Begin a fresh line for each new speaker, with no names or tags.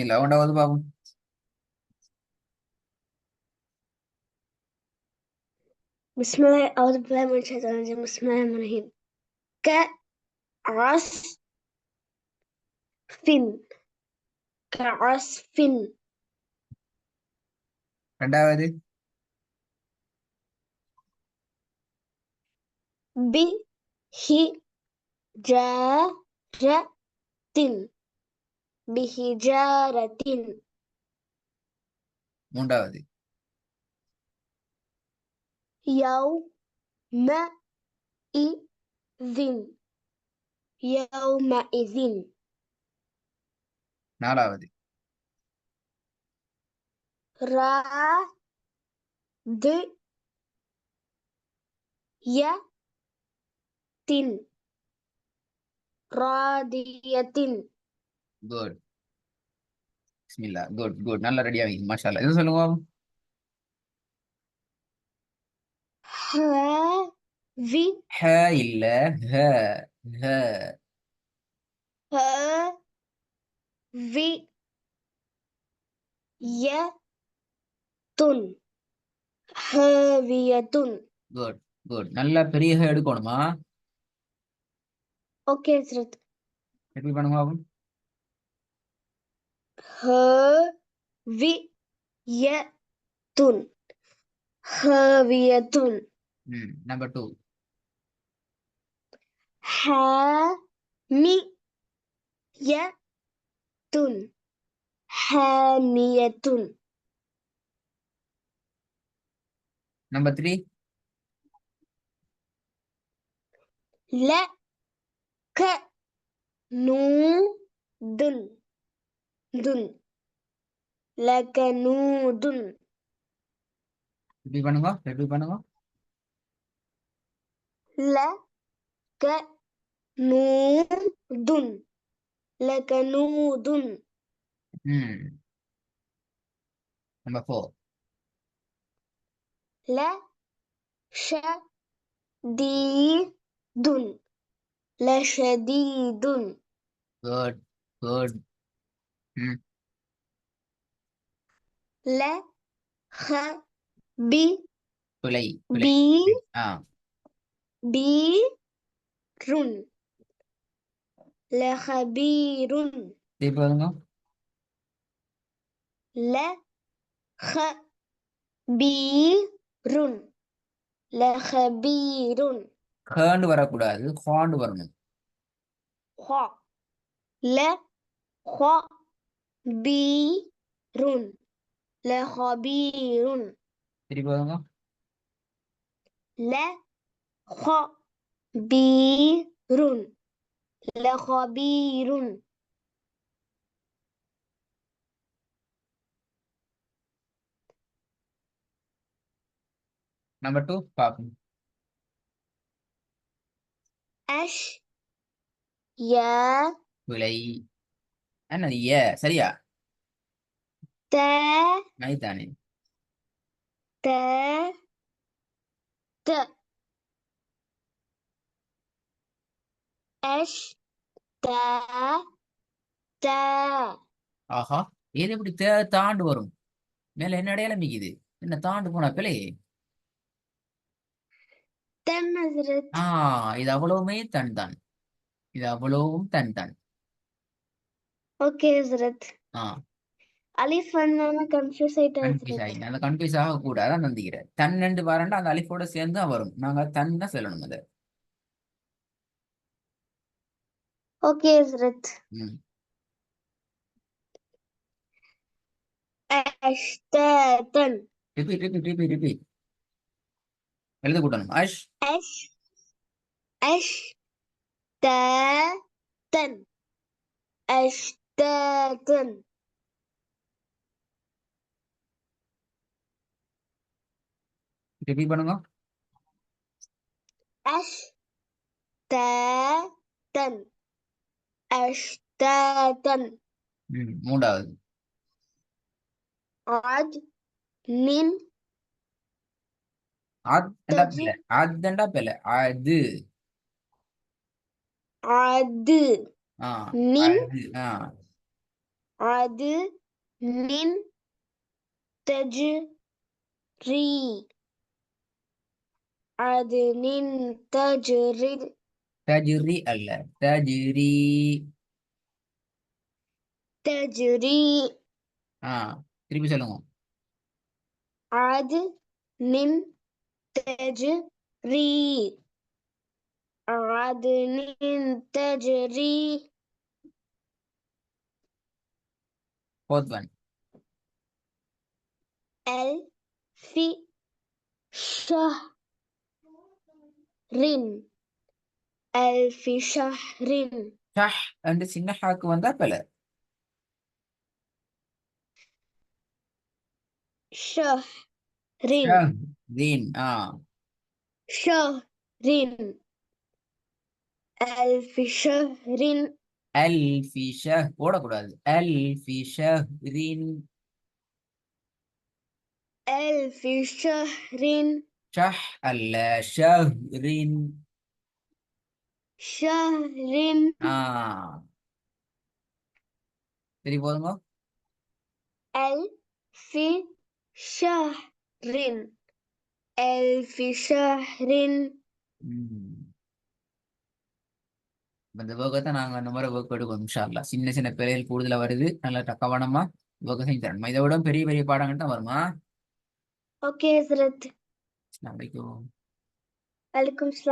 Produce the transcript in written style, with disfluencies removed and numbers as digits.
இல்ல ஒன்றாவது பாப்போம்.
بسم الله أعوذ بالله من الشيطان الرجيم بسم الله الرحمن الرحيم كعصف كعصف
ரெண்டாவது
بحجارة بحجارة
மூன்றாவது
يومئذ
நாலாவது
رعد يتن رادية
குட். பிஸ்மில்லா. Good good. நல்லா ரெடி ஆகிங்க. மாஷா அல்லாஹ். இது சொல்லுங்க பாப்போம்.
هذه
ஹ இல்ல ஹ. ஹ.
هاوية هاوية
குட் குட். நல்லா பெரிய ஹ எடுக்கணுமா?
اوكي سرت
எப்படி பண்ணுங்க பாப்போம்.
هاوية هاوية
நம்பர் 2.
حامية حامية
நம்பர் 3.
لكنود لكنود
எப்படி பண்ணுங்க எப்படி பண்ணுங்க.
لكنود لكنود
ம் நம்பர் 4.
لشديد لشديد
good good. ம்
لخبير
பிழை பிழை. ஆ
لخبير
திருப்பி பாருங்க.
لخبير لخبير
ஹேண்டு வரக்கூடாது, ஹாண்டு வரணும்.
خ لخبير لخبير
திருப்பி பாருங்க.
لخبير لخبير
நம்பர் 2 பாப்போம்.
أشياء
பிழை. என்னது ஏ சரியா?
تا
மைதானே.
تا ت أش تا تا
ஆஹா, இது எப்படி தாண்டு வரும்? மேல என்ன அடையாளம் மிக்குது? என்ன தாண்டு போனா பிழை?
تم نزرت
இது அவ்வளவுமே தன் தான். இது அவ்வளவும் தன் தான்.
اوكي نزرت
ஆ
அலிஃப் வந்தானா கன்ஃபியூஸ் ஆயிட்டா
கன்ஃபியூஸ்
ஹஸ்ரத்.
ஆகி அந்த கன்ஃபியூஸ் ஆக கூடாது நந்திக்கிறேன். தன் ரெண்டு வரண்டா அந்த அலிஃபோட சேர்ந்து தான் வரும். நாங்க தன் தான் சொல்லணும் அது.
ஓகே ஹஸ்ரத்.
ம்
அஷ்தாதன்
ரிப்பீட் ரிப்பீட் ரிப்பீட் ரிப்பீட். எழுத கூட்டணும். அஷ்
அஷ் அஷ்தாதன் அஷ்தாதன்
ரிப்பீட் பண்ணுங்க.
அஷ்தாதன் அஷ்தாதன்
மூன்றாவது.
ஆத் நின்
ஆத்தண்டா பிள்ளை. ஆத்தண்டா பிள்ளை. அது
அது
ஆ
நின்
அது
அது நின் தஜ்ரி அது நின் தஜ்ரி
தஜ்ரி அல்ல, தஜ்ரி.
தஜ்ரி
ஆ, திருப்பி சொல்லுங்க.
அது நின் தஜ்ரி அது நின் தஜ்ரி
ஃபோர்த் ஒன்.
அல் ஃபி ஷஹ்ரின் அல் ஃபி ஷஹ்ரின்
ஷஹ் என்று சின்ன ஹாக்கு வந்தா பல.
ஷஹ்ரின்
ஷஹ்ரின். ஆ,
ஷஹ்ரின் அல் ஃபி ஷஹ்ரின்
அல் ஃபி ஷஹ் போடக்கூடாது. அல் ஃபி ஷஹ்ரின்.
அல் ஃபி ஷஹ்ரின்
ஷஹ் அல்ல, ஷஹ்ரின்.
ஷஹ்ரின்
ஆ, சரி போதுங்க.
அல் ஃபி ஷஹ்ரின் அல் ஃபி ஷஹ்ரின்
ம். இந்த ஒர்க்கை நாங்கள் அந்த மாதிரி ஒர்க் எடுக்கணும் இன்ஷா அல்லாஹ். சின்ன சின்ன பிழைகள் கூடுதலா வருது, நல்லா கவனமா ஒர்க்கை செஞ்சு தரணும். இதை விட பெரிய பெரிய பாடங்கள் தான் வருமா.
ஓகே ஹஸ்ரத்
அஸ்ஸலாமு அலைக்கும்.
வலைக்கும்